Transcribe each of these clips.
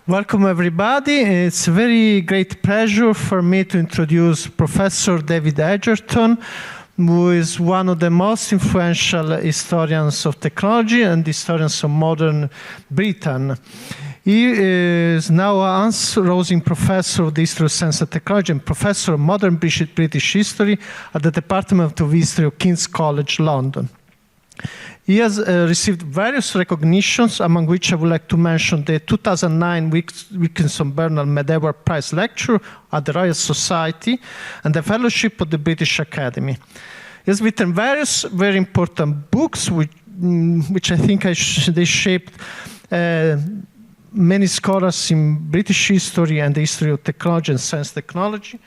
Welcome everybody. It's a very great pleasure for me to introduce Professor David Edgerton, who is one of the most influential historians of technology and historians of modern Britain. He is now a Hans Rosing Professor of the History of Science and Technology and Professor of Modern British History at the Department of History of King's College, London. He has received various recognitions, among which I would like to mention the 2009 Wilkinson Bernal Medieval Prize Lecture at the Royal Society and the Fellowship of the British Academy. He has written various very important books, which I think they shaped many scholars in British history and the history of technology and science technology.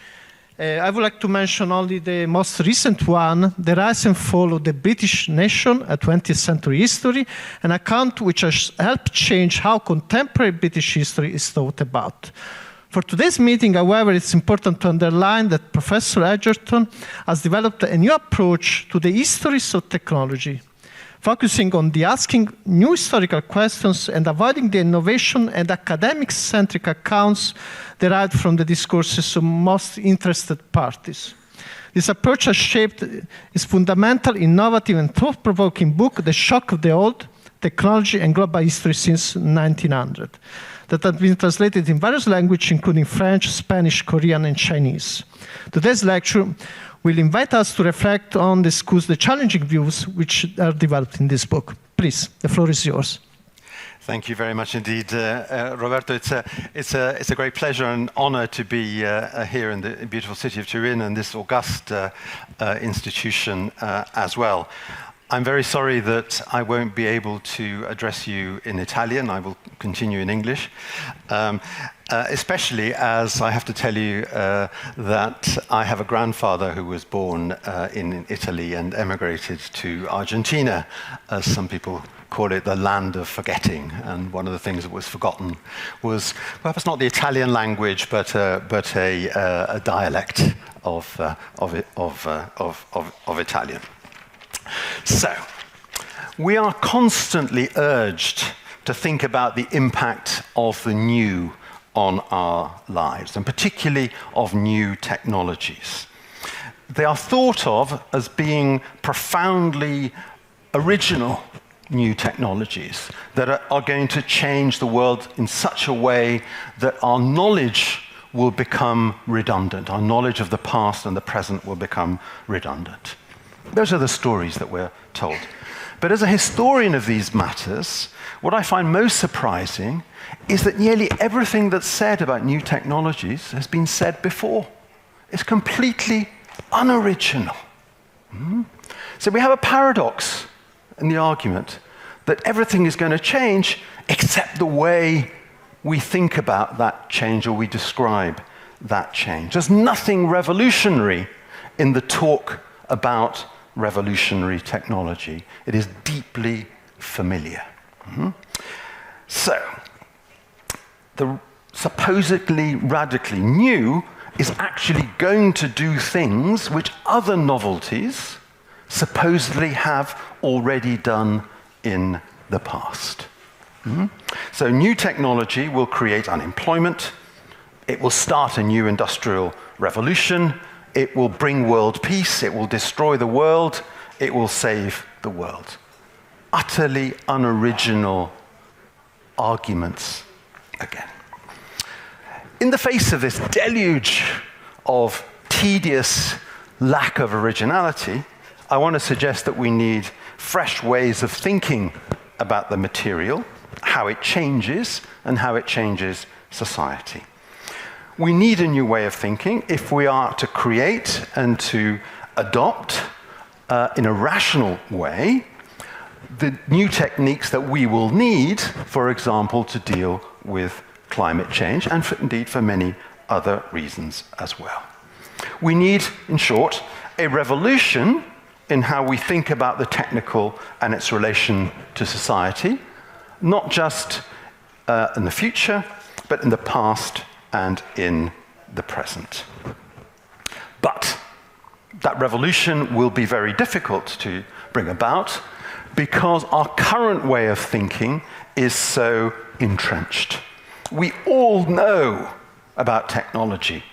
I would like to mention only the most recent one, The Rise and Fall of the British Nation, a 20th Century History, an account which has helped change how contemporary British history is thought about. For today's meeting, however, it's important to underline that Professor Edgerton has developed a new approach to the histories of technology, focusing on the asking new historical questions and avoiding the innovation and academic-centric accounts derived from the discourses of most interested parties. This approach has shaped his fundamental, innovative, and thought-provoking book, The Shock of the Old, Technology and Global History since 1900, that has been translated in various languages, including French, Spanish, Korean, and Chinese. Today's lecture will invite us to reflect on, discuss the challenging views which are developed in this book. Please, the floor is yours. Thank you very much indeed, Roberto. It's a great pleasure and honor to be here in the beautiful city of Turin and this august institution as well. I'm very sorry that I won't be able to address you in Italian. I will continue in English, especially as I have to tell you that I have a grandfather who was born in Italy and emigrated to Argentina, as some people call it, the land of forgetting. And one of the things that was forgotten was perhaps not the Italian language, but a dialect of Italian. So, we are constantly urged to think about the impact of the new on our lives, and particularly of new technologies. They are thought of as being profoundly original new technologies that are going to change the world in such a way that our knowledge will become redundant. Our knowledge of the past and the present will become redundant. Those are the stories that we're told. But as a historian of these matters, what I find most surprising is that nearly everything that's said about new technologies has been said before. It's completely unoriginal. So we have a paradox in the argument that everything is going to change except the way we think about that change or we describe that change. There's nothing revolutionary in the talk about revolutionary technology. It is deeply familiar. So, the supposedly radically new is actually going to do things which other novelties supposedly have already done in the past. So new technology will create unemployment, it will start a new industrial revolution, it will bring world peace, it will destroy the world, it will save the world. Utterly unoriginal arguments again. In the face of this deluge of tedious lack of originality, I want to suggest that we need fresh ways of thinking about the material, how it changes, and how it changes society. We need a new way of thinking if we are to create and to adopt in a rational way the new techniques that we will need, for example, to deal with climate change and indeed for many other reasons as well. We need, in short, a revolution in how we think about the technical and its relation to society, not just in the future, but in the past and in the present. But that revolution will be very difficult to bring about because our current way of thinking is so entrenched. We all know about technology,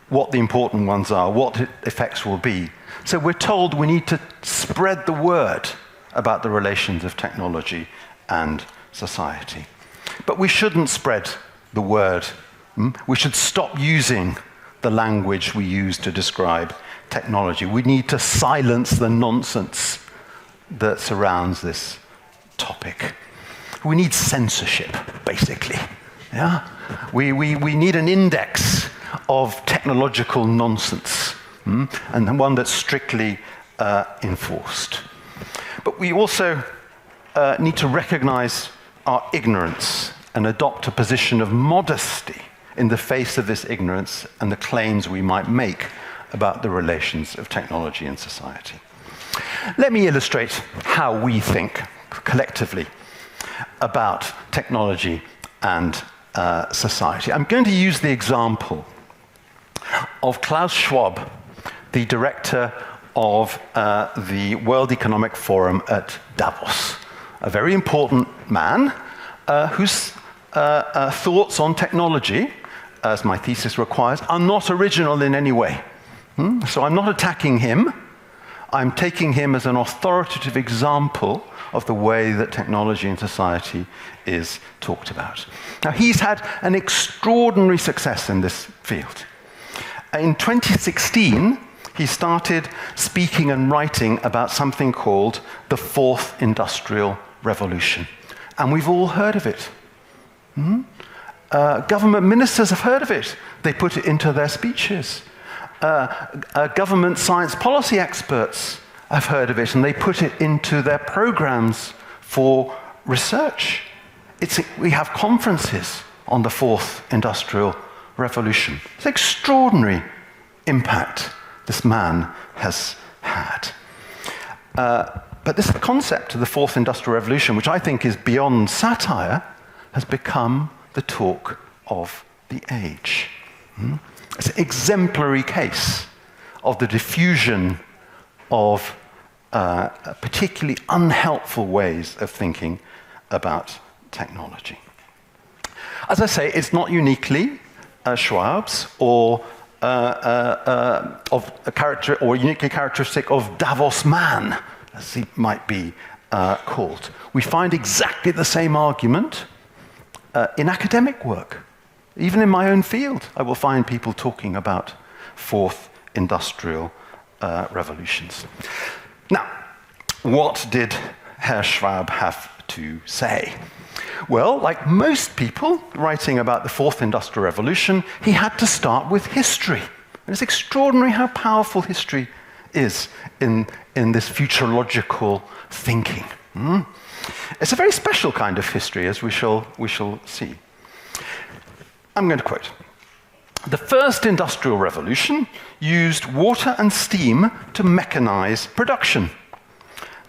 what the important ones are, what the effects will be. So we're told we need to spread the word about the relations of technology and society. But we shouldn't spread the word. We should stop using the language we use to describe technology. We need to silence the nonsense that surrounds this topic. We need censorship, basically. Yeah? We need an index of technological nonsense, and one that's strictly enforced. But we also need to recognize our ignorance and adopt a position of modesty in the face of this ignorance and the claims we might make about the relations of technology and society. Let me illustrate how we think collectively about technology and society. I'm going to use the example of Klaus Schwab, the director of the World Economic Forum at Davos, a very important man whose thoughts on technology, as my thesis requires, are not original in any way. So I'm not attacking him. I'm taking him as an authoritative example of the way that technology and society is talked about. Now, he's had an extraordinary success in this field. In 2016, he started speaking and writing about something called the Fourth Industrial Revolution. And we've all heard of it. Government ministers have heard of it. They put it into their speeches. Government science policy experts have heard of it, and they put it into their programs for research. We have conferences on the Fourth Industrial Revolution. It's an extraordinary impact this man has had. But this concept of the Fourth Industrial Revolution, which I think is beyond satire, has become the talk of the age. It's an exemplary case of the diffusion of particularly unhelpful ways of thinking about technology. As I say, it's not uniquely Schwab's or of a character or uniquely characteristic of Davos man, as he might be called. We find exactly the same argument in academic work. Even in my own field, I will find people talking about fourth industrial revolutions. Now, what did Herr Schwab have to say? Well, like most people writing about the fourth industrial revolution, he had to start with history. And it's extraordinary how powerful history is in this futurological thinking. It's a very special kind of history, as we shall see. I'm going to quote. The first industrial revolution used water and steam to mechanize production.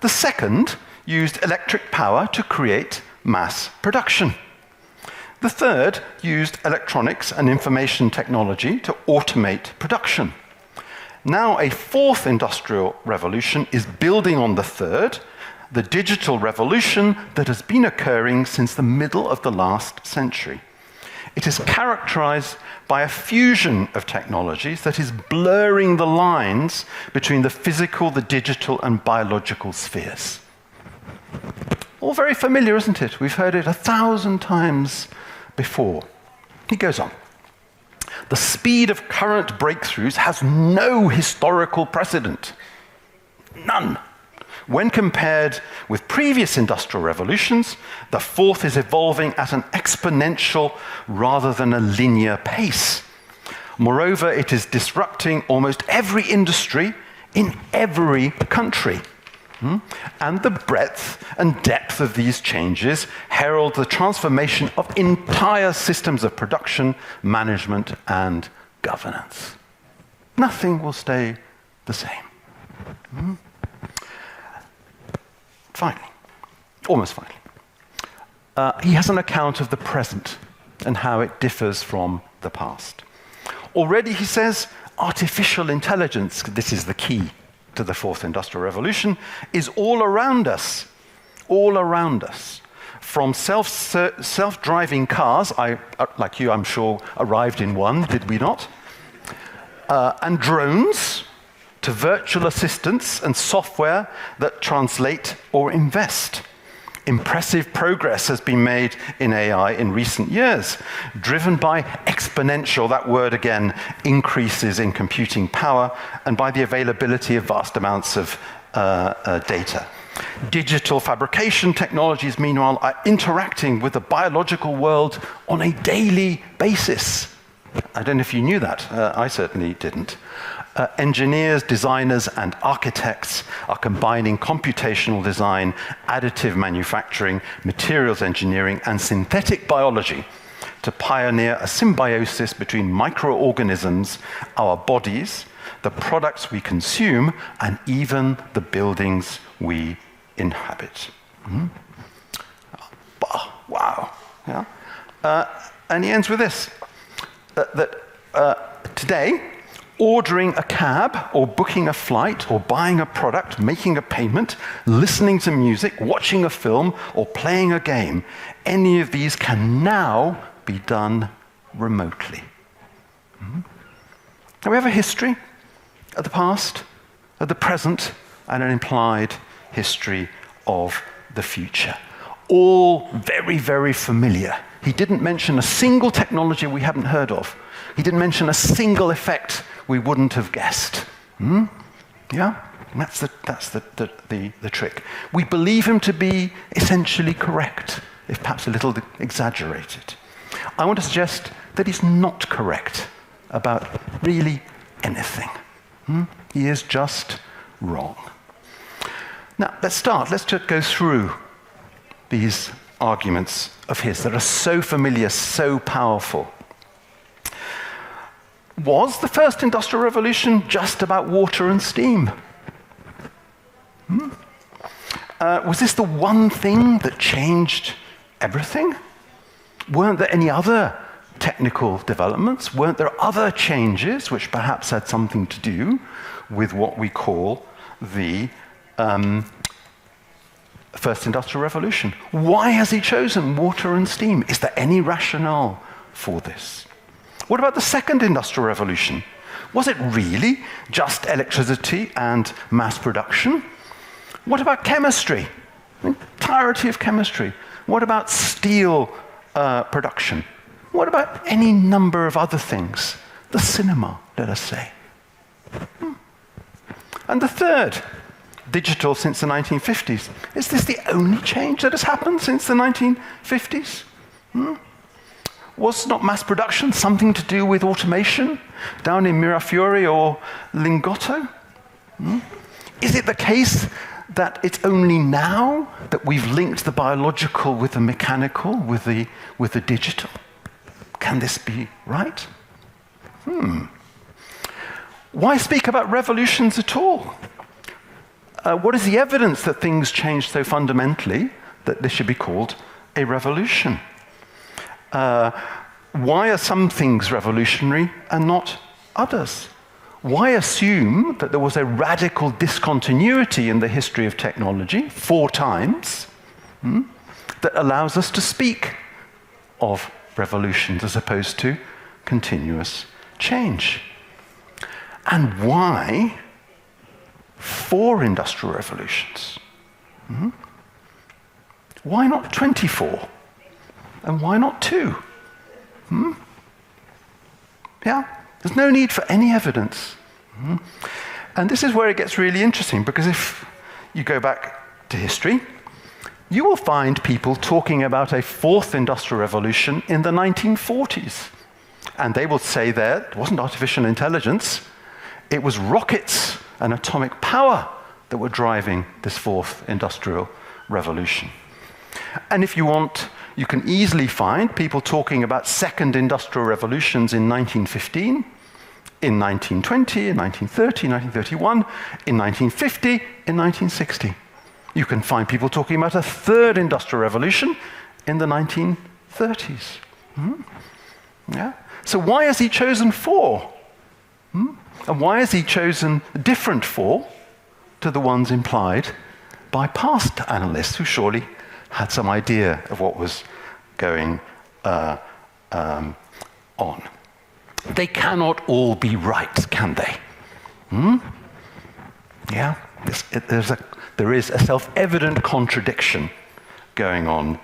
The second used electric power to create mass production. The third used electronics and information technology to automate production. Now a fourth industrial revolution is building on the third, the digital revolution that has been occurring since the middle of the last century. It is characterized by a fusion of technologies that is blurring the lines between the physical, the digital, and biological spheres. All very familiar, isn't it? We've heard it 1,000 times before. He goes on. The speed of current breakthroughs has no historical precedent. None. When compared with previous industrial revolutions, the fourth is evolving at an exponential rather than a linear pace. Moreover, it is disrupting almost every industry in every country. And the breadth and depth of these changes herald the transformation of entire systems of production, management, and governance. Nothing will stay the same. Finally, almost finally, he has an account of the present and how it differs from the past. Already, he says, artificial intelligence, this is the key to the fourth industrial revolution, is all around us, from self-driving cars, like you, I'm sure, arrived in one, did we not? And drones, to virtual assistants and software that translate or invest. Impressive progress has been made in AI in recent years, driven by exponential, that word again, increases in computing power and by the availability of vast amounts of data. Digital fabrication technologies, meanwhile, are interacting with the biological world on a daily basis. I don't know if you knew that. I certainly didn't. Engineers, designers, and architects are combining computational design, additive manufacturing, materials engineering, and synthetic biology to pioneer a symbiosis between microorganisms, our bodies, the products we consume, and even the buildings we inhabit. Wow. Yeah? And he ends with this, that today, ordering a cab or booking a flight or buying a product, making a payment, listening to music, watching a film, or playing a game, any of these can now be done remotely. We have a history of the past, of the present, and an implied history of the future. All very, very familiar. He didn't mention a single technology we haven't heard of. He didn't mention a single effect we wouldn't have guessed. Yeah? And that's the trick. We believe him to be essentially correct, if perhaps a little exaggerated. I want to suggest that he's not correct about really anything. He is just wrong. Now, let's start. Let's just go through these arguments of his that are so familiar, so powerful. Was the first industrial revolution just about water and steam? Was this the one thing that changed everything? Weren't there any other technical developments? Weren't there other changes which perhaps had something to do with what we call the first industrial revolution? Why has he chosen water and steam? Is there any rationale for this? What about the second industrial revolution? Was it really just electricity and mass production? What about chemistry? The entirety of chemistry. What about steel production? What about any number of other things? The cinema, let us say. And the third, digital since the 1950s. Is this the only change that has happened since the 1950s? Was not mass production something to do with automation down in Mirafiori or Lingotto? Is it the case that it's only now that we've linked the biological with the mechanical, with the digital? Can this be right? Why speak about revolutions at all? What is the evidence that things changed so fundamentally that this should be called a revolution? Why are some things revolutionary and not others? Why assume that there was a radical discontinuity in the history of technology 4 times that allows us to speak of revolutions as opposed to continuous change? And why 4 industrial revolutions? Why not 24? And why not 2? Yeah, there's no need for any evidence. And this is where it gets really interesting, because if you go back to history, you will find people talking about a 4th industrial revolution in the 1940s. And they will say there, it wasn't artificial intelligence, it was rockets and atomic power that were driving this 4th industrial revolution. And if you want, you can easily find people talking about second industrial revolutions in 1915, in 1920, in 1930, 1931, in 1950, in 1960. You can find people talking about a third industrial revolution in the 1930s. Yeah? So why has he chosen 4? And why has he chosen different 4 to the ones implied by past analysts who surely had some idea of what was going on. They cannot all be right, can they? Yeah, there is a self-evident contradiction going on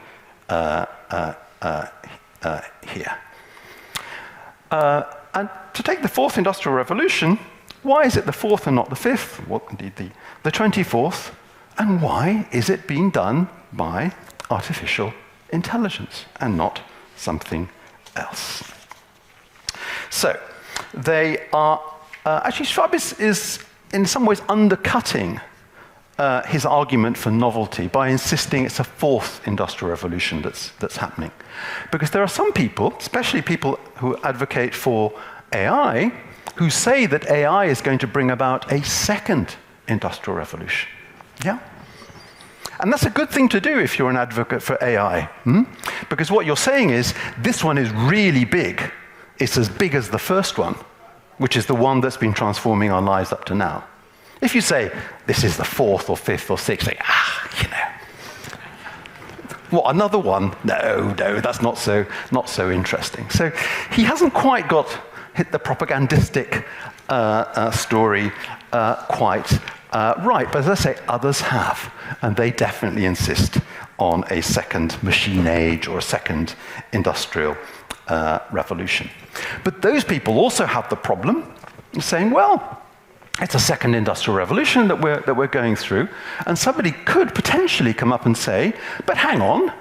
here. And to take the fourth industrial revolution, why is it the fourth and not the fifth? Well, indeed, the 24th. And why is it being done by artificial intelligence and not something else? So, they are... actually, Schwab is in some ways undercutting his argument for novelty by insisting it's a fourth industrial revolution that's happening. Because there are some people, especially people who advocate for AI, who say that AI is going to bring about a second industrial revolution. Yeah? And that's a good thing to do if you're an advocate for AI. Because what you're saying is, this one is really big. It's as big as the first one, which is the one that's been transforming our lives up to now. If you say, this is the fourth or fifth or sixth, say, what, another one? No, that's not so interesting. So he hasn't quite hit the propagandistic story quite right. But as I say, others have. And they definitely insist on a second machine age or a second industrial revolution. But those people also have the problem of saying, well, it's a second industrial revolution that we're going through, and somebody could potentially come up and say, but hang on,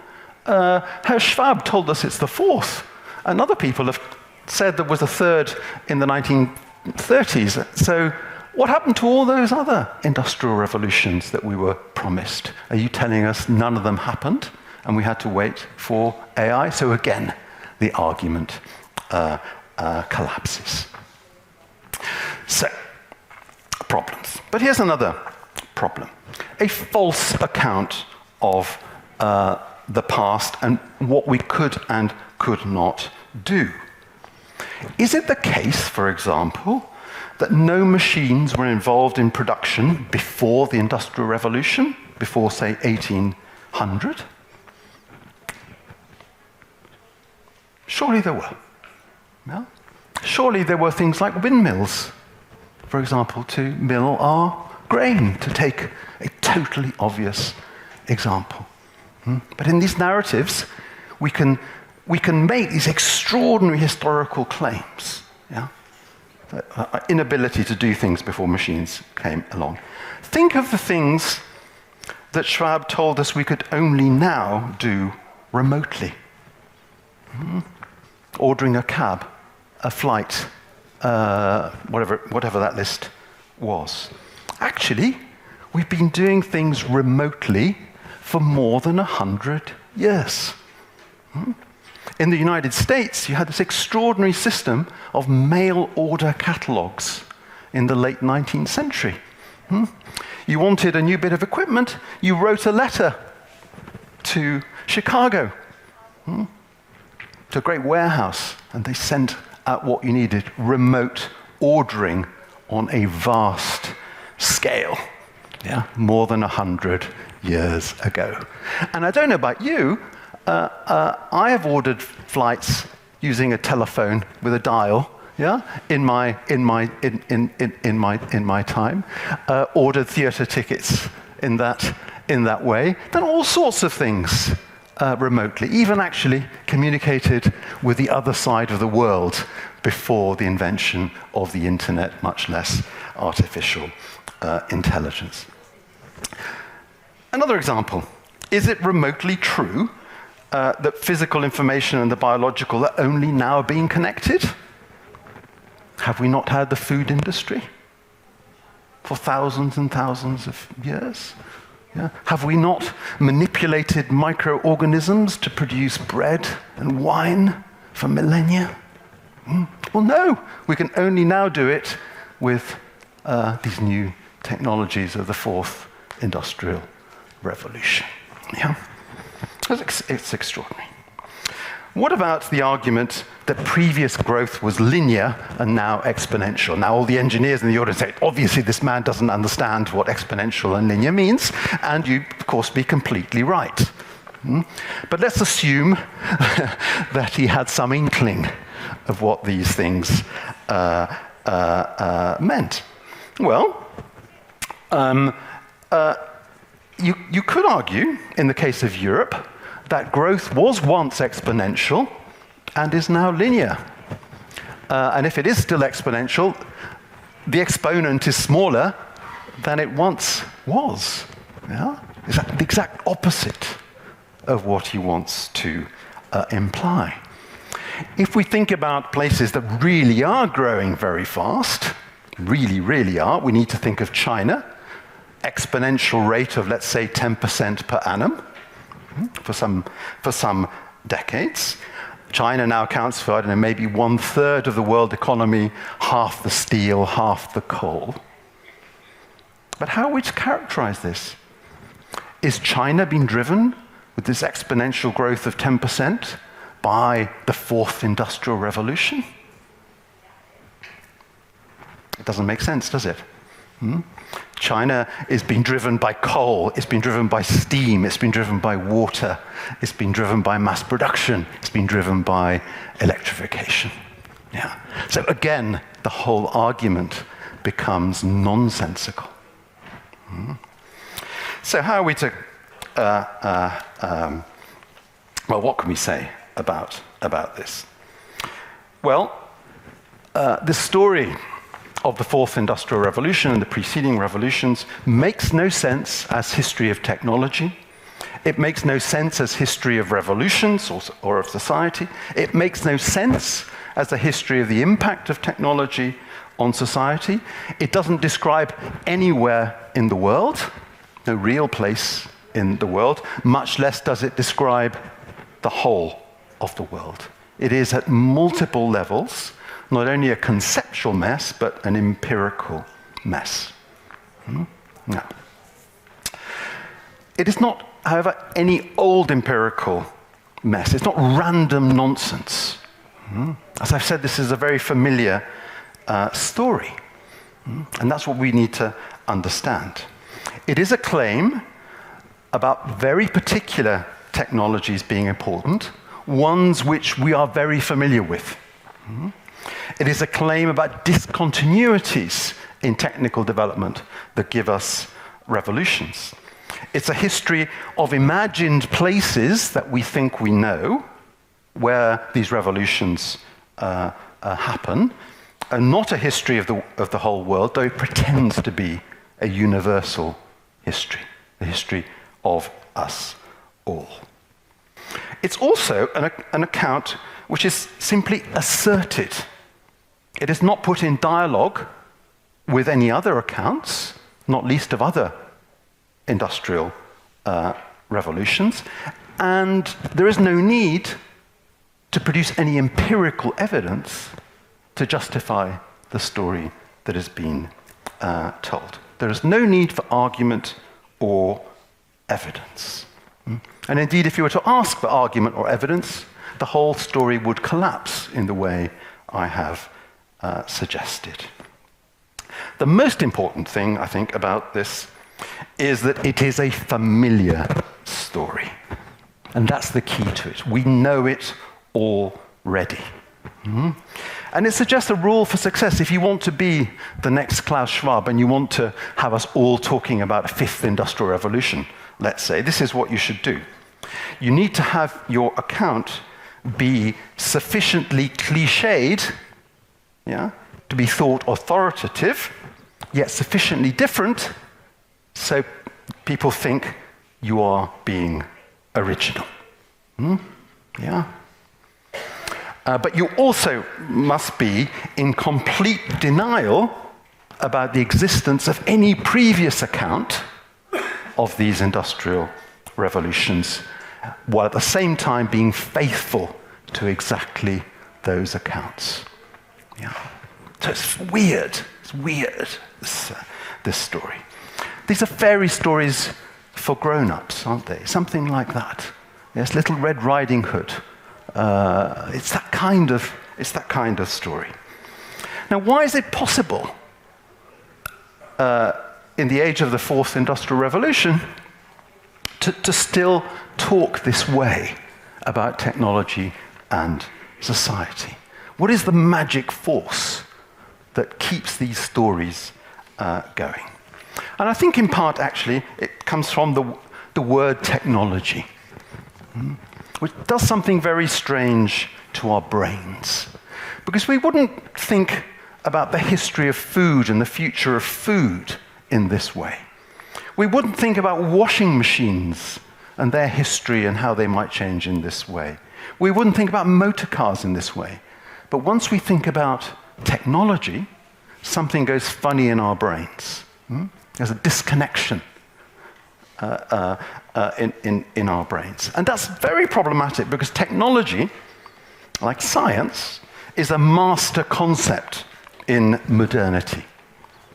Herr Schwab told us it's the fourth, and other people have said there was a third in the 1930s. So what happened to all those other industrial revolutions that we were promised? Are you telling us none of them happened, and we had to wait for AI? So again, the argument collapses. So, problems. But here's another problem. A false account of the past and what we could and could not do. Is it the case, for example, that no machines were involved in production before the Industrial Revolution, before, say, 1800? Surely there were. Yeah? Surely there were things like windmills, for example, to mill our grain, to take a totally obvious example. But in these narratives, we can make these extraordinary historical claims. Yeah? Our inability to do things before machines came along. Think of the things that Schwab told us we could only now do remotely. Ordering a cab, a flight, whatever that list was. Actually, we've been doing things remotely for more than 100 years. In the United States, you had this extraordinary system of mail order catalogs in the late 19th century. You wanted a new bit of equipment, you wrote a letter to Chicago, to a great warehouse, and they sent out what you needed, remote ordering on a vast scale, more than 100 years ago. And I don't know about you, I have ordered flights using a telephone with a dial, in my time. Ordered theatre tickets in that way. Done all sorts of things remotely. Even actually communicated with the other side of the world before the invention of the internet, much less artificial intelligence. Another example. Is it remotely true that physical information and the biological are only now being connected? Have we not had the food industry for thousands and thousands of years? Have we not manipulated microorganisms to produce bread and wine for millennia? Well, no. We can only now do it with these new technologies of the fourth industrial revolution. It's extraordinary. What about the argument that previous growth was linear and now exponential? Now all the engineers in the audience say, obviously this man doesn't understand what exponential and linear means, and you'd, of course, be completely right. But let's assume that he had some inkling of what these things meant. Well, you could argue, in the case of Europe, that growth was once exponential and is now linear. And if it is still exponential, the exponent is smaller than it once was. Yeah? Is that the exact opposite of what he wants to imply? If we think about places that really are growing very fast, really are, we need to think of China, exponential rate of, let's say, 10% per annum for some decades. China now accounts for, I don't know, maybe 1/3 of the world economy, half the steel, half the coal. But how are we to characterize this? Is China being driven with this exponential growth of 10% by the fourth industrial revolution? It doesn't make sense, does it? China is being driven by coal, it's been driven by steam, it's been driven by water, it's been driven by mass production, it's been driven by electrification. Yeah. So again, the whole argument becomes nonsensical. So how are we to, well, what can we say about this? Well, the story of the fourth industrial revolution and the preceding revolutions makes no sense as history of technology. It makes no sense as history of revolutions or of society. It makes no sense as a history of the impact of technology on society. It doesn't describe anywhere in the world, no real place in the world, much less does it describe the whole of the world. It is at multiple levels not only a conceptual mess, but an empirical mess. Now, it is not, however, any old empirical mess. It's not random nonsense. As I've said, this is a very familiar story. And that's what we need to understand. It is a claim about very particular technologies being important, ones which we are very familiar with. It is a claim about discontinuities in technical development that give us revolutions. It's a history of imagined places that we think we know where these revolutions happen, and not a history of the whole world, though it pretends to be a universal history, the history of us all. It's also an account which is simply asserted. It is not put in dialogue with any other accounts, not least of other industrial revolutions, and there is no need to produce any empirical evidence to justify the story that has been told. There is no need for argument or evidence. And indeed, if you were to ask for argument or evidence, the whole story would collapse in the way I have suggested. The most important thing, I think, about this is that it is a familiar story. And that's the key to it. We know it already. And it suggests a rule for success. If you want to be the next Klaus Schwab and you want to have us all talking about a fifth industrial revolution, let's say, this is what you should do. You need to have your account be sufficiently cliched, to be thought authoritative, yet sufficiently different so people think you are being original. But you also must be in complete denial about the existence of any previous account of these industrial revolutions, while at the same time being faithful to exactly those accounts. So it's weird, this story. These are fairy stories for grown-ups, aren't they? Something like that. Yes, Little Red Riding Hood. It's that kind of story. Now, why is it possible in the age of the fourth industrial revolution to still talk this way about technology and society? What is the magic force that keeps these stories going? And I think in part, actually, it comes from the word technology, which does something very strange to our brains. Because we wouldn't think about the history of food and the future of food in this way. We wouldn't think about washing machines and their history and how they might change in this way. We wouldn't think about motor cars in this way. But once we think about technology, something goes funny in our brains. There's a disconnection in our brains. And that's very problematic because technology, like science, is a master concept in modernity.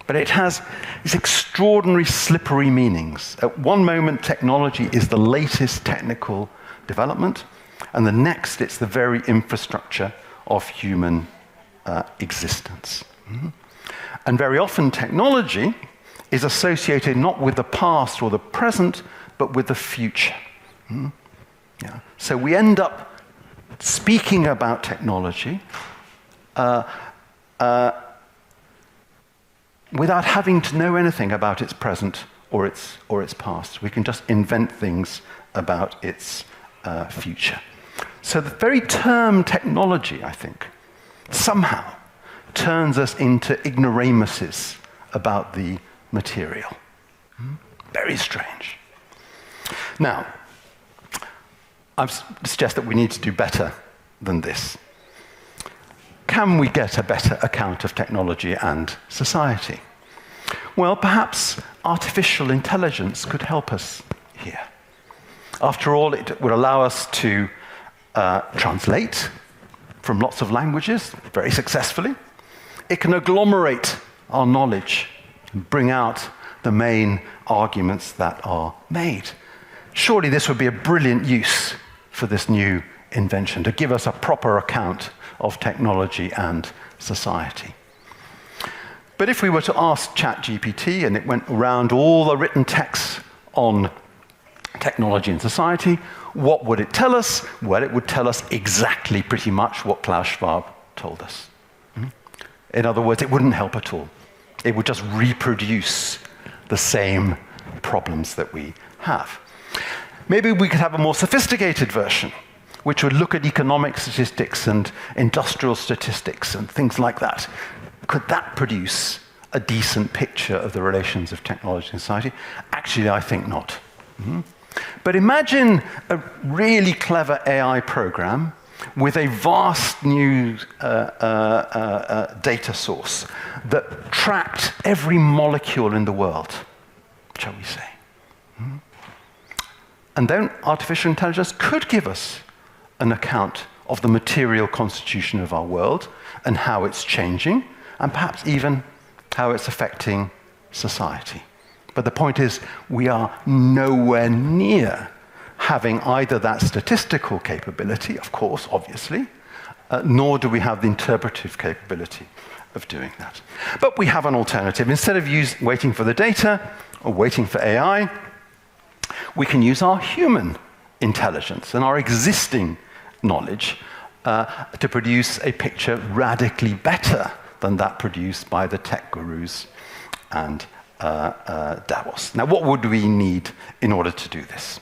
But it has these extraordinary slippery meanings. At one moment, technology is the latest technical development, and the next, it's the very infrastructure of human existence. And very often, technology is associated not with the past or the present, but with the future. Yeah. So we end up speaking about technology without having to know anything about its present or its past. We can just invent things about its future. So the very term technology, I think, somehow turns us into ignoramuses about the material. Very strange. Now, I suggest that we need to do better than this. Can we get a better account of technology and society? Well, perhaps artificial intelligence could help us here. After all, it would allow us to translate from lots of languages very successfully. It can agglomerate our knowledge and bring out the main arguments that are made. Surely this would be a brilliant use for this new invention, to give us a proper account of technology and society. But if we were to ask ChatGPT and it went around all the written texts on technology and society, what would it tell us? Well, it would tell us exactly pretty much what Klaus Schwab told us. In other words, it wouldn't help at all. It would just reproduce the same problems that we have. Maybe we could have a more sophisticated version, which would look at economic statistics and industrial statistics and things like that. Could that produce a decent picture of the relations of technology and society? Actually, I think not. But imagine a really clever AI program with a vast new data source that tracked every molecule in the world, shall we say. And then artificial intelligence could give us an account of the material constitution of our world and how it's changing, and perhaps even how it's affecting society. But the point is, we are nowhere near having either that statistical capability, of course, obviously, nor do we have the interpretive capability of doing that. But we have an alternative. Instead of waiting for the data or waiting for AI, we can use our human intelligence and our existing knowledge to produce a picture radically better than that produced by the tech gurus and Davos. Now, what would we need in order to do this?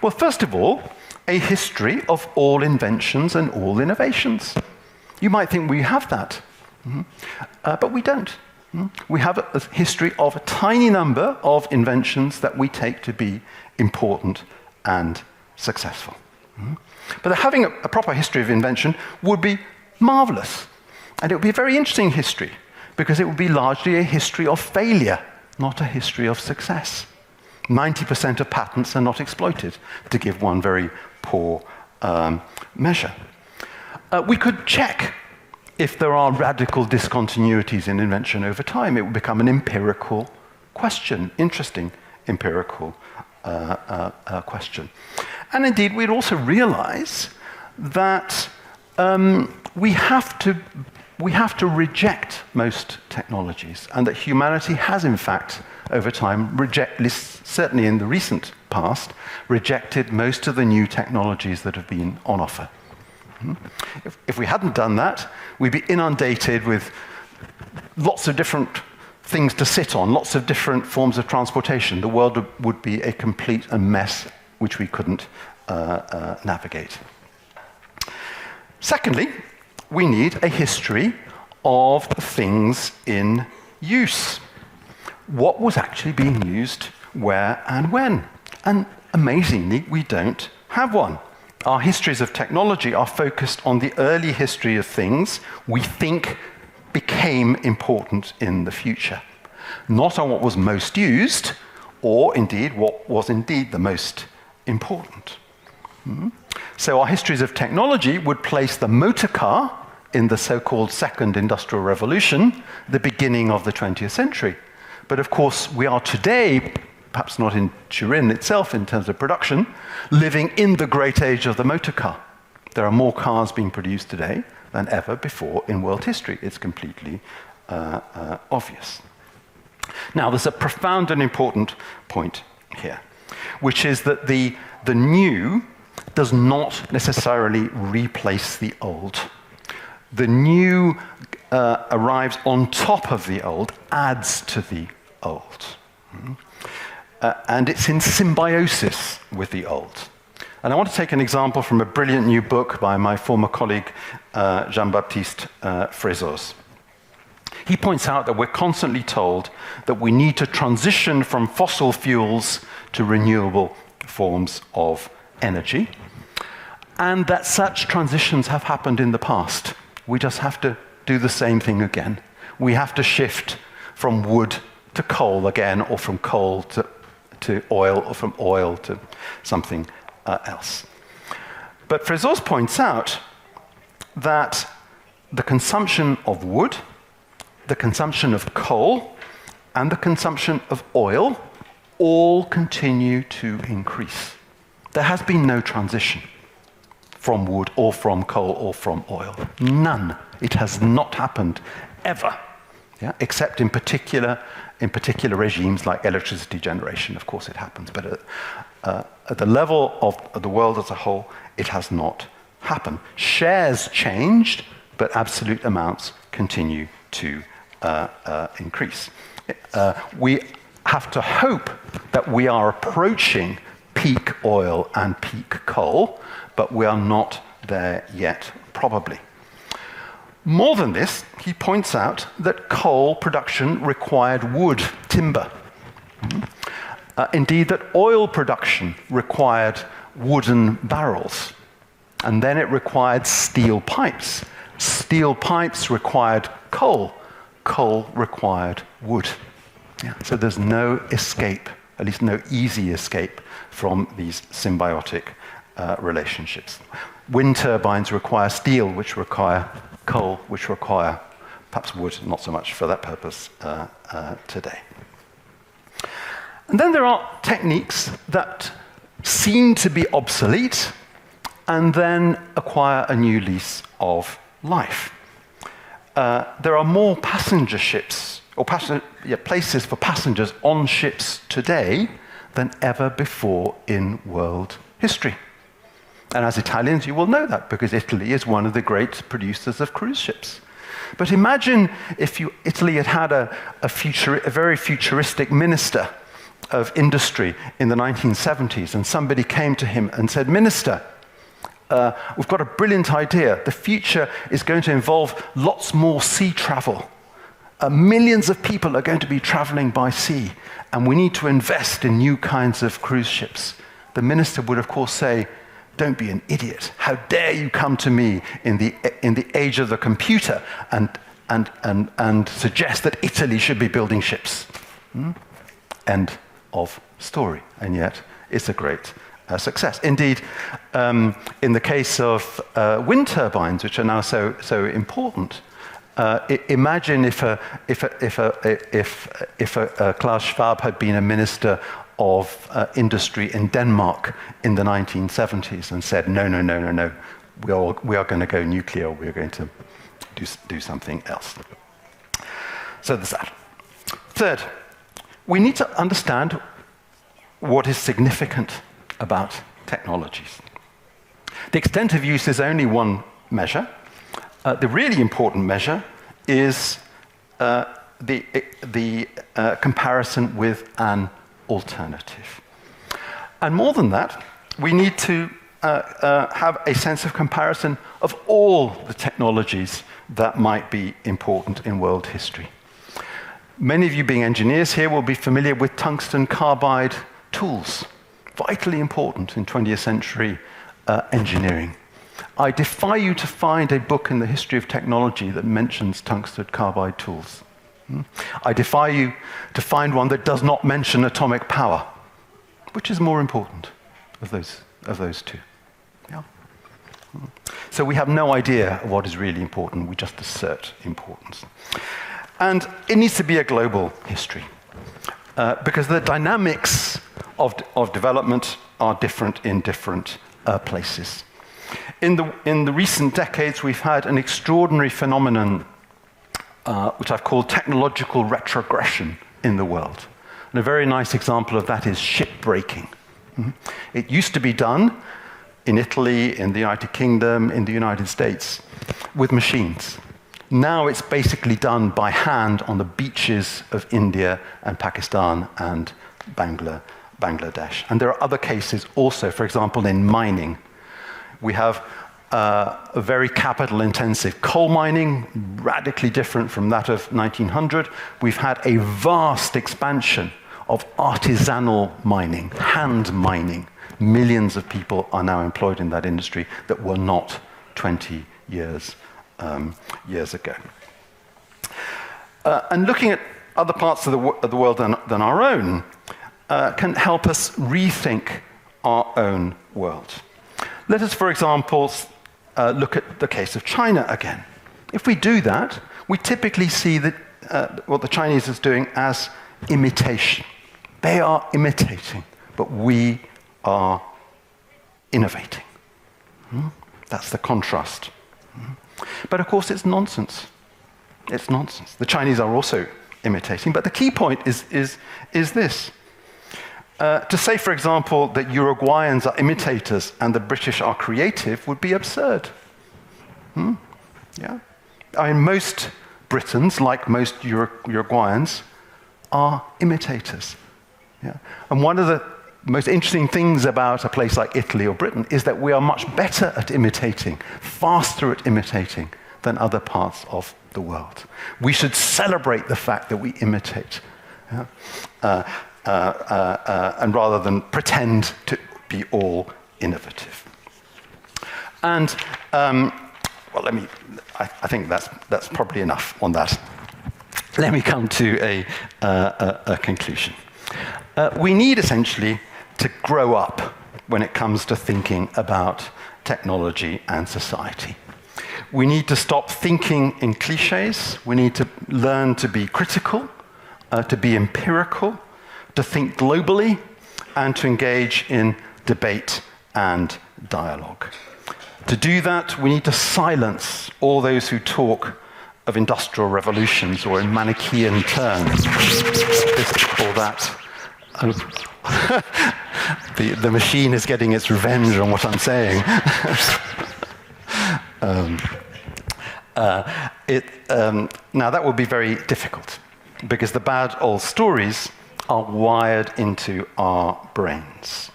Well, first of all, a history of all inventions and all innovations. You might think we have that, but we don't. We have a history of a tiny number of inventions that we take to be important and successful. But having a proper history of invention would be marvelous. And it would be a very interesting history, because it would be largely a history of failure, not a history of success. 90% of patents are not exploited, to give one very poor measure. We could check if there are radical discontinuities in invention over time. It would become an empirical question, interesting empirical question. And indeed, we'd also realize that we have to reject most technologies, and that humanity has, in fact, over time, certainly in the recent past rejected most of the new technologies that have been on offer. If we hadn't done that, we'd be inundated with lots of different things to sit on, lots of different forms of transportation. The world would be a complete mess which we couldn't navigate. Secondly, we need a history of things in use. What was actually being used, where and when? And amazingly, we don't have one. Our histories of technology are focused on the early history of things we think became important in the future, not on what was most used, or indeed what was indeed the most important. So our histories of technology would place the motor car in the so-called Second Industrial Revolution, the beginning of the 20th century. But of course, we are today, perhaps not in Turin itself in terms of production, living in the great age of the motor car. There are more cars being produced today than ever before in world history. It's completely obvious. Now, there's a profound and important point here, which is that the new does not necessarily replace the old. The new arrives on top of the old, adds to the old. And it's in symbiosis with the old. And I want to take an example from a brilliant new book by my former colleague, Jean-Baptiste Frézos. He points out that we're constantly told that we need to transition from fossil fuels to renewable forms of energy, and that such transitions have happened in the past. We just have to do the same thing again. We have to shift from wood to coal again, or from coal to oil, or from oil to something else. But Frézos points out that the consumption of wood, the consumption of coal, and the consumption of oil all continue to increase. There has been no transition from wood or from coal or from oil. None. It has not happened ever, except in particular regimes like electricity generation. Of course it happens, but at the level of the world as a whole, it has not happened. Shares changed, but absolute amounts continue to increase. We have to hope that we are approaching peak oil and peak coal, but we are not there yet, probably. More than this, he points out that coal production required wood, timber. Indeed, that oil production required wooden barrels. And then it required steel pipes. Steel pipes required coal. Coal required wood. So there's no escape, at least no easy escape from these symbiotic relationships. Wind turbines require steel, which require coal, which require perhaps wood, not so much for that purpose today. And then there are techniques that seem to be obsolete and then acquire a new lease of life. There are more passenger ships, or places for passengers on ships today than ever before in world history. And as Italians, you will know that, because Italy is one of the great producers of cruise ships. But imagine if Italy had had a very futuristic minister of industry in the 1970s, and somebody came to him and said, "Minister, we've got a brilliant idea. The future is going to involve lots more sea travel. Millions of people are going to be traveling by sea, and we need to invest in new kinds of cruise ships." The minister would, of course, say, "Don't be an idiot. How dare you come to me in the age of the computer and suggest that Italy should be building ships?" End of story. And yet, it's a great success. Indeed, in the case of wind turbines, which are now so important, imagine if Klaus Schwab had been a minister of industry in Denmark in the 1970s and said, no, we are going to go nuclear, we are going to do something else. So there's that. Third, we need to understand what is significant about technologies. The extent of use is only one measure. The really important measure is the comparison with an alternative. And more than that, we need to have a sense of comparison of all the technologies that might be important in world history. Many of you being engineers here will be familiar with tungsten carbide tools, vitally important in 20th century engineering. I defy you to find a book in the history of technology that mentions tungsten carbide tools. I defy you to find one that does not mention atomic power. Which is more important of those two? Yeah. So we have no idea of what is really important. We just assert importance. And it needs to be a global history because the dynamics of development are different in different places. In the recent decades, we've had an extraordinary phenomenon which I've called technological retrogression in the world. And a very nice example of that is shipbreaking. It used to be done in Italy, in the United Kingdom, in the United States, with machines. Now it's basically done by hand on the beaches of India and Pakistan and Bangladesh. And there are other cases also, for example, in mining. We have a very capital-intensive coal mining, radically different from that of 1900. We've had a vast expansion of artisanal mining, hand mining. Millions of people are now employed in that industry that were not 20 years ago. And looking at other parts of the world than our own can help us rethink our own world. Let us, for example, look at the case of China again. If we do that, we typically see that what the Chinese is doing as imitation. They are imitating, but we are innovating. That's the contrast. But of course, it's nonsense. It's nonsense. The Chinese are also imitating, but the key point is this. To say, for example, that Uruguayans are imitators and the British are creative would be absurd. Yeah? I mean, most Britons, like most Uruguayans, are imitators. Yeah? And one of the most interesting things about a place like Italy or Britain is that we are much better at imitating, faster at imitating than other parts of the world. We should celebrate the fact that we imitate. Yeah? And rather than pretend to be all innovative. And, well, I think that's probably enough on that. Let me come to a conclusion. We need essentially to grow up when it comes to thinking about technology and society. We need to stop thinking in cliches. We need to learn to be critical, to be empirical, to think globally, and to engage in debate and dialogue. To do that, we need to silence all those who talk of industrial revolutions or in Manichaean terms, this or that. The machine is getting its revenge on what I'm saying. Now that would be very difficult, because the bad old stories are wired into our brains.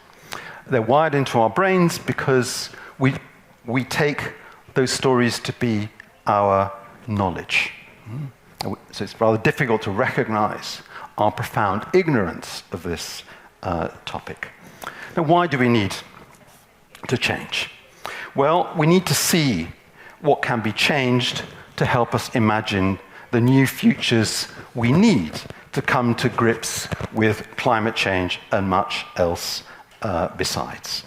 They're wired into our brains because we take those stories to be our knowledge. So it's rather difficult to recognize our profound ignorance of this topic. Now, why do we need to change? Well, we need to see what can be changed to help us imagine the new futures we need to come to grips with climate change and much else besides.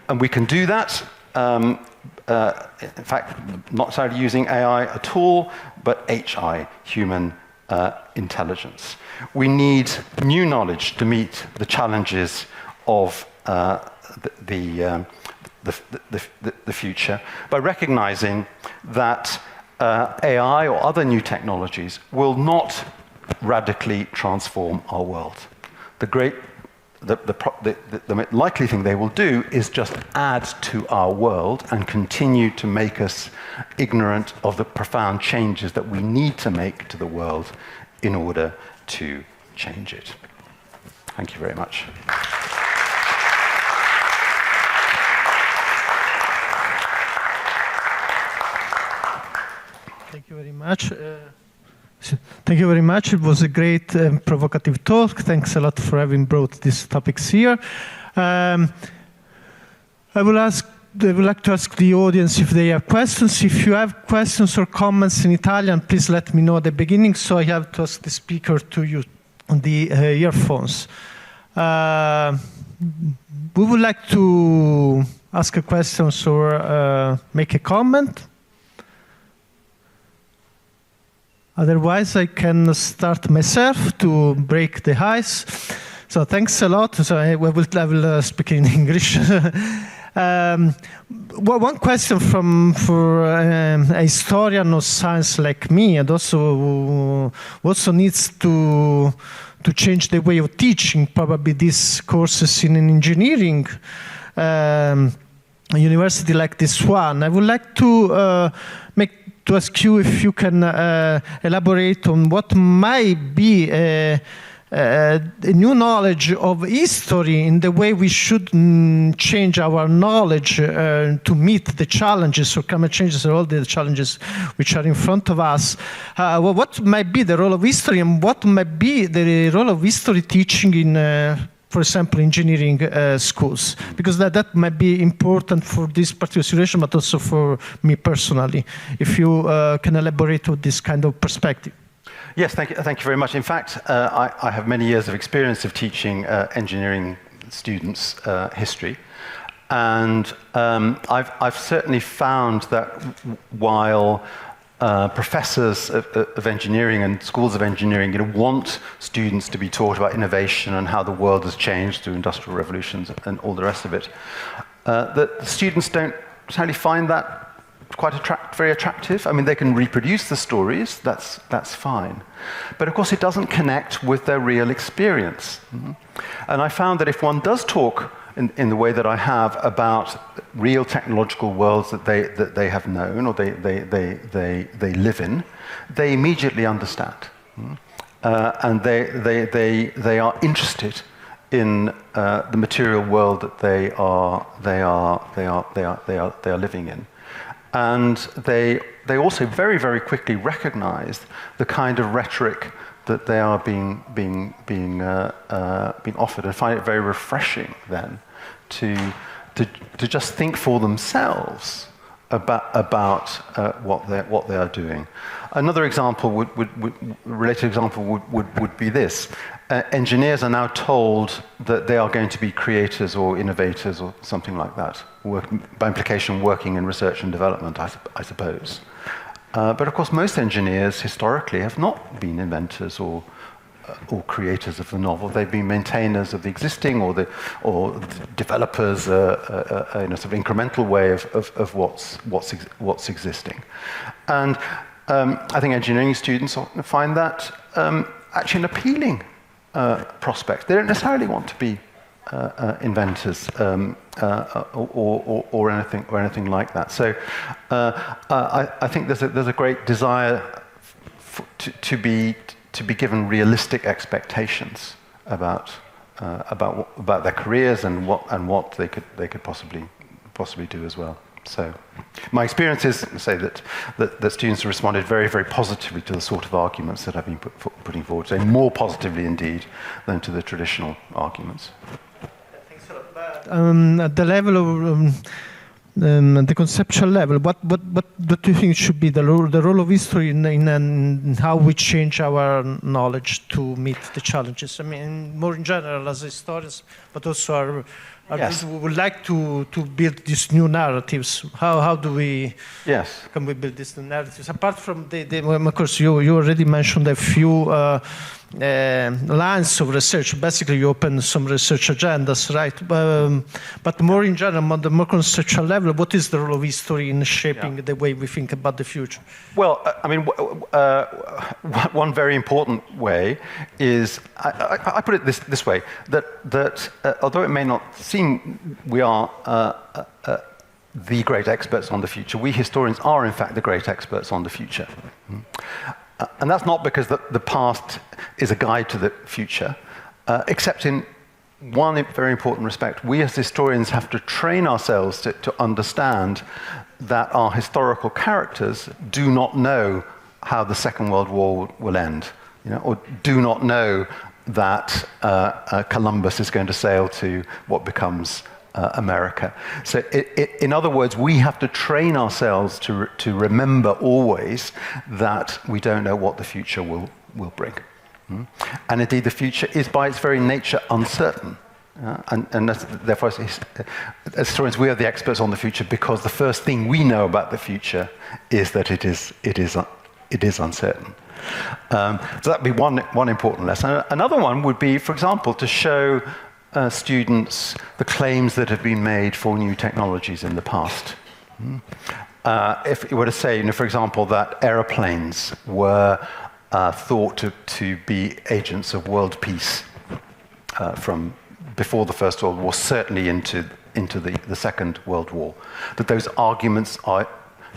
And we can do that, in fact, not necessarily using AI at all, but HI, human intelligence. We need new knowledge to meet the challenges of the future by recognizing that AI or other new technologies will not radically transform our world. The great the likely thing they will do is just add to our world and continue to make us ignorant of the profound changes that we need to make to the world in order to change it. Thank you very much. Thank you very much. Thank you very much. It was a great provocative talk. Thanks a lot for having brought these topics here. I would like to ask the audience if they have questions. If you have questions or comments in Italian, please let me know at the beginning, so I have to ask the speaker to use the earphones. We would like to ask a question or make a comment. Otherwise, I can start myself to break the ice. So thanks a lot. So I will speak in English. One question for a historian of science like me, and also needs to change the way of teaching probably these courses in engineering. A university like this one, I would like to ask you if you can elaborate on what might be a new knowledge of history in the way we should change our knowledge to meet the challenges or climate changes or all the challenges which are in front of us. What might be the role of history, and what might be the role of history teaching in for example, engineering schools, because that might be important for this particular situation, but also for me personally, if you can elaborate on this kind of perspective. Yes, thank you very much. In fact, I have many years of experience of teaching engineering students history, and I've certainly found that while professors of engineering and schools of engineering want students to be taught about innovation and how the world has changed through industrial revolutions and all the rest of it, that the students don't necessarily find that quite very attractive. I mean, they can reproduce the stories, that's fine. But of course, it doesn't connect with their real experience. And I found that if one does talk in the way that I have about real technological worlds that they have known or they live in, they immediately understand, and they are interested in the material world that they are living in, and they also very, very quickly recognize the kind of rhetoric that they are being offered, and find it very refreshing then to just think for themselves about what they are doing. Another example related example would be this: engineers are now told that they are going to be creators or innovators or something like that. By implication, working in research and development, I suppose. But of course, most engineers historically have not been inventors or creators of the novel. They've been maintainers of the existing, or developers in a sort of incremental way of what's existing. And I think engineering students often find that actually an appealing prospect. They don't necessarily want to be inventors or anything like that. So I think there's a great desire to be given realistic expectations about their careers and what they could possibly do as well. So my experience is say that students have responded very, very positively to the sort of arguments that I've been putting forward, say more positively indeed than to the traditional arguments. Thanks a lot. At the level of the conceptual level, what do you think should be the role of history in how we change our knowledge to meet the challenges? I mean, more in general as historians, but also Yes. We would like to build these new narratives. How do we? Yes. Can we build these new narratives? Apart from well, of course, you already mentioned a few lines of research. Basically, you open some research agendas, right? But more in general, on the more conceptual level, what is the role of history in shaping the way we think about the future? Well, I mean, one very important way is, I put it this way, that although it may not seem we are the great experts on the future, we historians are in fact the great experts on the future. And that's not because the past is a guide to the future, except in one very important respect. We as historians have to train ourselves to understand that our historical characters do not know how the Second World War will end, or do not know that Columbus is going to sail to what becomes America. So in other words, we have to train ourselves to remember always that we don't know what the future will bring. And indeed, the future is by its very nature uncertain. And therefore, as historians, we are the experts on the future because the first thing we know about the future is that it is uncertain. So that'd be one important lesson. Another one would be, for example, to show students the claims that have been made for new technologies in the past. If you were to say, for example, that aeroplanes were thought to be agents of world peace from before the First World War, certainly into the Second World War, that those arguments are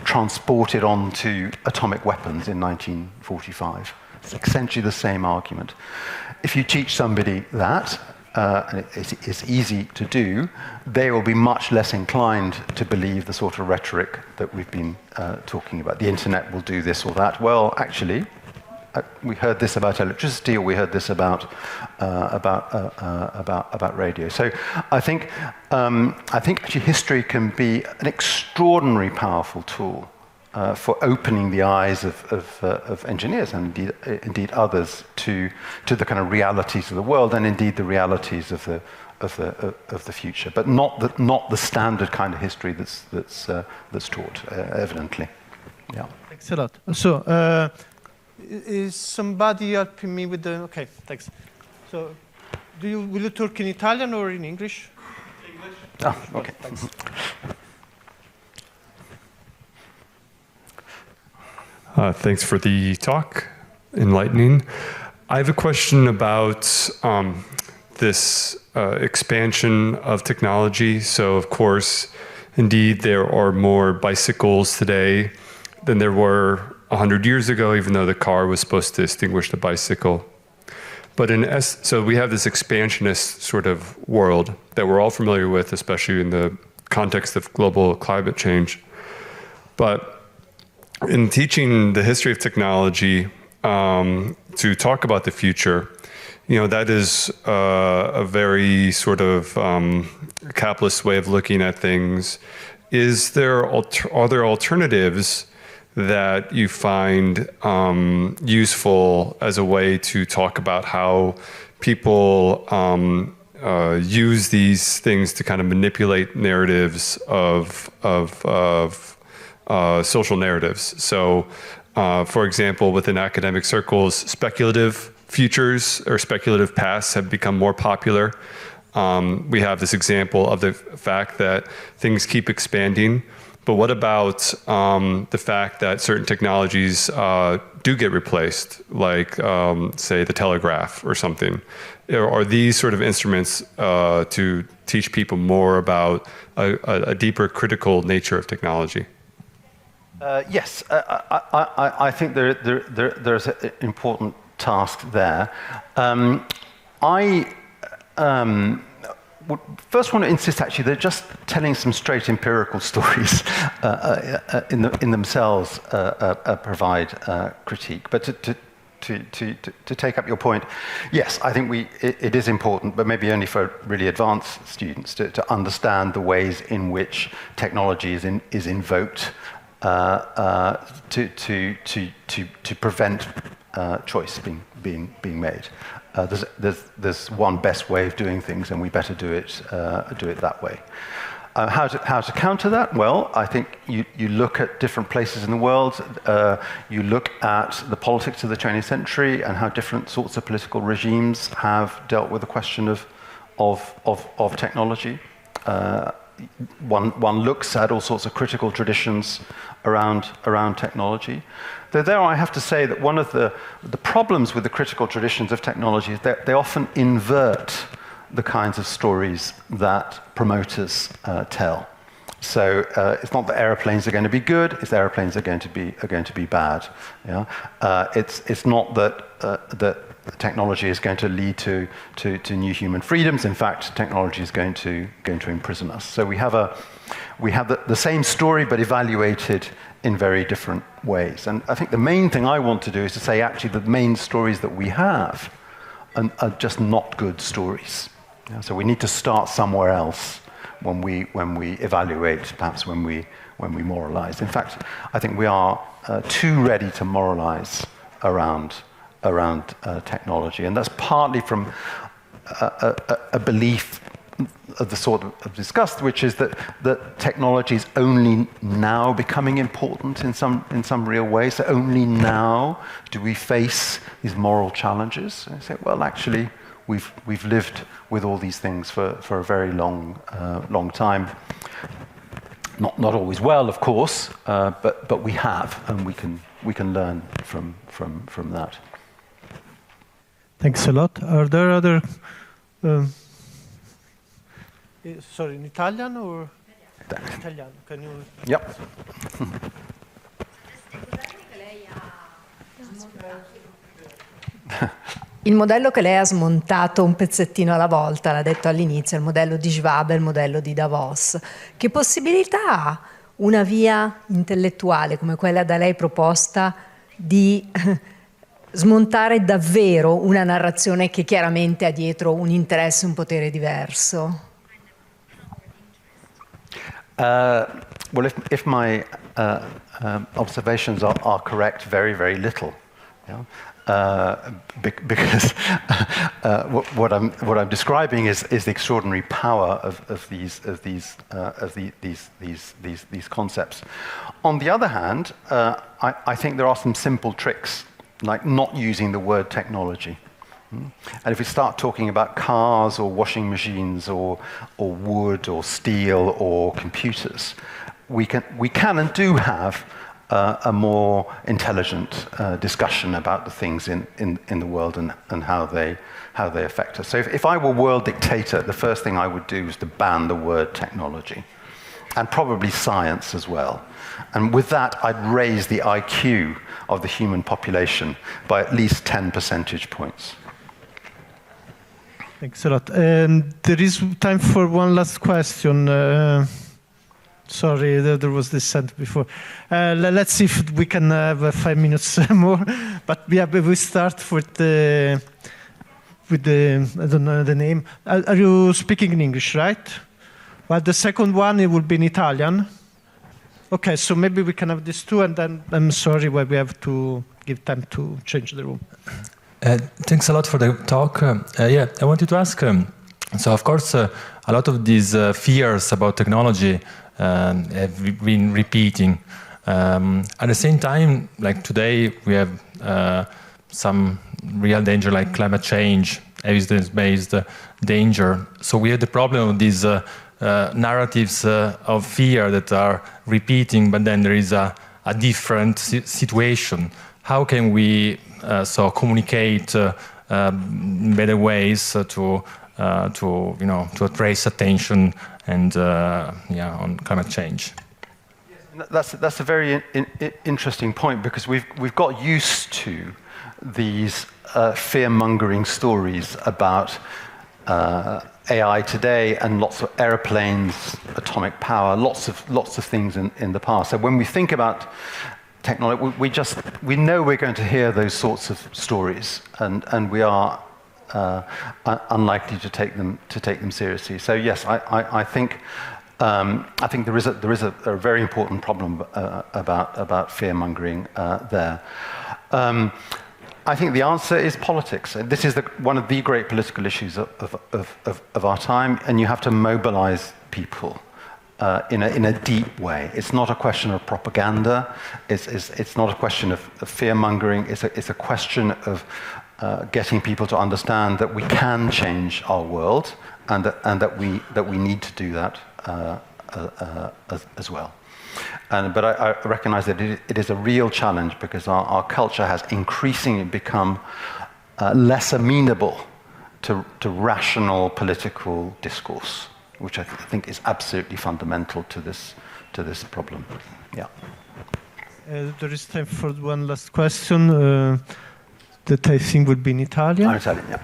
transported onto atomic weapons in 1945. It's essentially the same argument. If you teach somebody that, and it's easy to do, they will be much less inclined to believe the sort of rhetoric that we've been talking about. The internet will do this or that. Well, actually, we heard this about electricity, or we heard this about radio. So I think actually history can be an extraordinarily powerful tool for opening the eyes of engineers and indeed others to the kind of realities of the world and indeed the realities of the future, but not the standard kind of history that's taught, evidently. Yeah. Thanks a lot. So, is somebody helping me with the? Okay, thanks. So, will you talk in Italian or in English? English. Oh, okay. Thanks. Thanks for the talk, enlightening. I have a question about this expansion of technology. So, of course, indeed, there are more bicycles today than there were 100 years ago, even though the car was supposed to distinguish the bicycle. But so we have this expansionist sort of world that we're all familiar with, especially in the context of global climate change. But in teaching the history of technology, to talk about the future, that is a very sort of capitalist way of looking at things. Are there alternatives that you find useful as a way to talk about how people use these things to kind of manipulate narratives of social narratives? So, for example, within academic circles, speculative futures or speculative pasts have become more popular. We have this example of the fact that things keep expanding. But what about the fact that certain technologies do get replaced, like, say, the telegraph or something? Are these sort of instruments to teach people more about a deeper critical nature of technology? Yes, I think there's an important task there. I would first want to insist, actually, that just telling some straight empirical stories in themselves provide critique. But to take up your point, yes, I think it is important, but maybe only for really advanced students, to understand the ways in which technology is invoked to prevent choice being made. there's one best way of doing things, and we better do it that way. How to counter that? Well, I think you look at different places in the world. You look at the politics of the 20th century and how different sorts of political regimes have dealt with the question of technology. One looks at all sorts of critical traditions around technology. Though there I have to say that one of the problems with the critical traditions of technology is that they often invert the kinds of stories that promoters tell. So it's not that airplanes are going to be good; it's that airplanes are going to be bad. Yeah? It's not that technology is going to lead to new human freedoms. In fact, technology is going to imprison us. So we have the same story, but evaluated in very different ways. And I think the main thing I want to do is to say, actually, the main stories that we have are just not good stories. Yeah, so we need to start somewhere else when we evaluate, perhaps when we moralize. In fact, I think we are too ready to moralize around technology, and that's partly from a belief of the sort of discussed, which is that technology is only now becoming important in some real way. So only now do we face these moral challenges. And I say, well, actually, we've lived with all these things for a very long time. Not always well, of course, but we have, and we can learn from that. Thanks a lot. Are there other? Sorry, in Italian or Italiano? Can you? Yep. Il modello che lei ha smontato un pezzettino alla volta, l'ha detto all'inizio, il modello di Schwab e il modello di Davos. Che possibilità ha una via intellettuale come quella da lei proposta di smontare davvero una narrazione che chiaramente ha dietro un interesse, un potere diverso? Well, if my observations are correct, very, very little. Yeah? Because what I'm describing is the extraordinary power of these concepts. On the other hand, I think there are some simple tricks, like not using the word technology. And if we start talking about cars or washing machines or wood or steel or computers, we can and do have a more intelligent discussion about the things in the world and how they affect us. So if I were world dictator, the first thing I would do is to ban the word technology, and probably science as well. And with that, I'd raise the IQ of the human population by at least 10 percentage points. Thanks a lot. There is time for one last question. Sorry, there was this sentence before. Let's see if we can have 5 minutes more. But yeah, we start with the I don't know the name. Are you speaking in English, right? Well, the second one, it will be in Italian. Okay, so maybe we can have these two, and then I'm sorry, why we have to give time to change the room. Thanks a lot for the talk. Yeah, I wanted to ask, so of course, a lot of these fears about technology have been repeating. At the same time, like today, we have some real danger like climate change, evidence-based danger. So we have the problem of these narratives of fear that are repeating, but then there is a different situation. How can we so communicate in better ways to raise attention and on climate change? That's a very interesting point, because we've got used to these fear-mongering stories about AI today and lots of airplanes, atomic power, lots of things in the past. So when we think about technology, we know we're going to hear those sorts of stories, and we are unlikely to take them seriously. So yes, I think there is a very important problem about fear mongering there. I think the answer is politics. This is one of the great political issues of our time, and you have to mobilize people in a deep way. It's not a question of propaganda. It's not a question of fear-mongering. It's a question of getting people to understand that we can change our world, and that we need to do that as well. But I recognize that it is a real challenge, because our culture has increasingly become less amenable to rational political discourse, which I think is absolutely fundamental to this problem. Yeah. There is time for one last question that I think would be in Italian. Italian, yeah.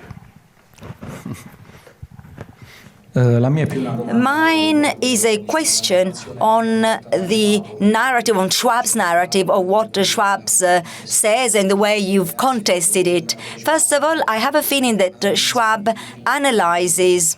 Mine is a question on the narrative, on Schwab's narrative, or what Schwab says and the way you've contested it. First of all, I have a feeling that Schwab analyzes.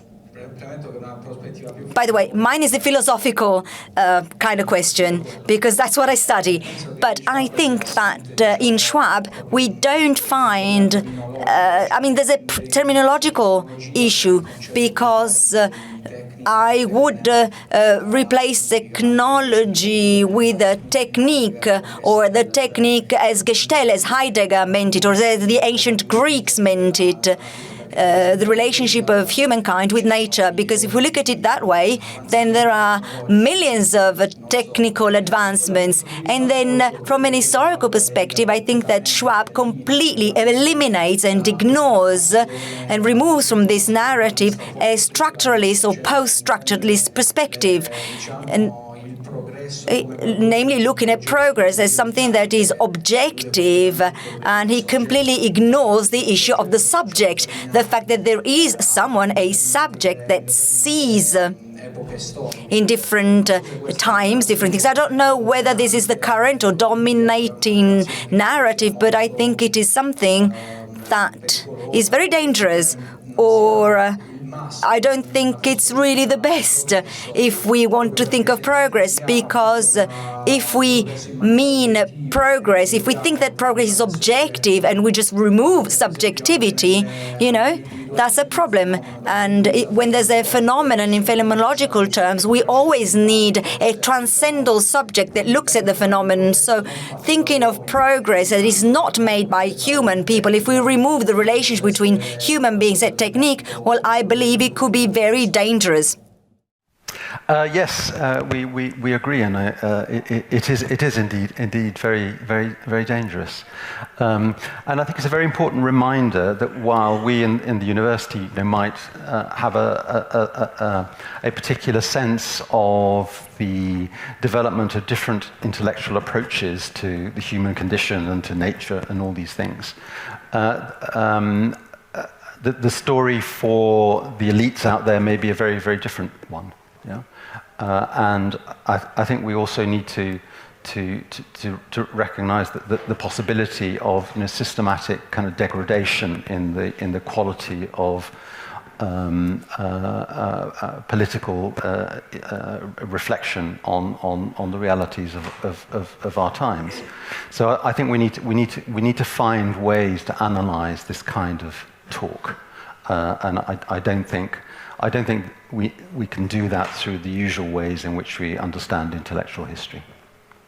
By the way, mine is a philosophical kind of question, because that's what I study. But I think that in Schwab, we don't find... there's a terminological issue, because I would replace technology with a technique, or the technique as Gestalt, as Heidegger meant it, or as the ancient Greeks meant it. The relationship of humankind with nature, because if we look at it that way, then there are millions of technical advancements. And then from an historical perspective, I think that Schwab completely eliminates and ignores and removes from this narrative a structuralist or post-structuralist perspective. And namely looking at progress as something that is objective, and he completely ignores the issue of the subject, the fact that there is a subject that sees in different times, different things. I don't know whether this is the current or dominating narrative, but I think it is something that is very dangerous, or I don't think it's really the best if we want to think of progress, because if we mean progress, if we think that progress is objective and we just remove subjectivity, that's a problem. And when there's a phenomenon in phenomenological terms, we always need a transcendental subject that looks at the phenomenon. So thinking of progress that is not made by human people, if we remove the relationship between human beings and technique, well, I believe it could be very dangerous. Yes, we agree, and it is indeed very dangerous. And I think it's a very important reminder that while we in the university might have a particular sense of the development of different intellectual approaches to the human condition and to nature and all these things, the story for the elites out there may be a very different one. Yeah, and I think we also need to recognise that the possibility of systematic kind of degradation in the quality of political reflection on the realities of our times. So I think we need to find ways to analyse this kind of talk, and I don't think we can do that through the usual ways in which we understand intellectual history.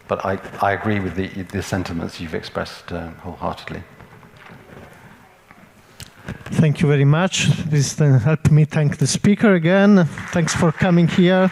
But I agree with the sentiments you've expressed wholeheartedly. Thank you very much. This helped me thank the speaker again. Thanks for coming here.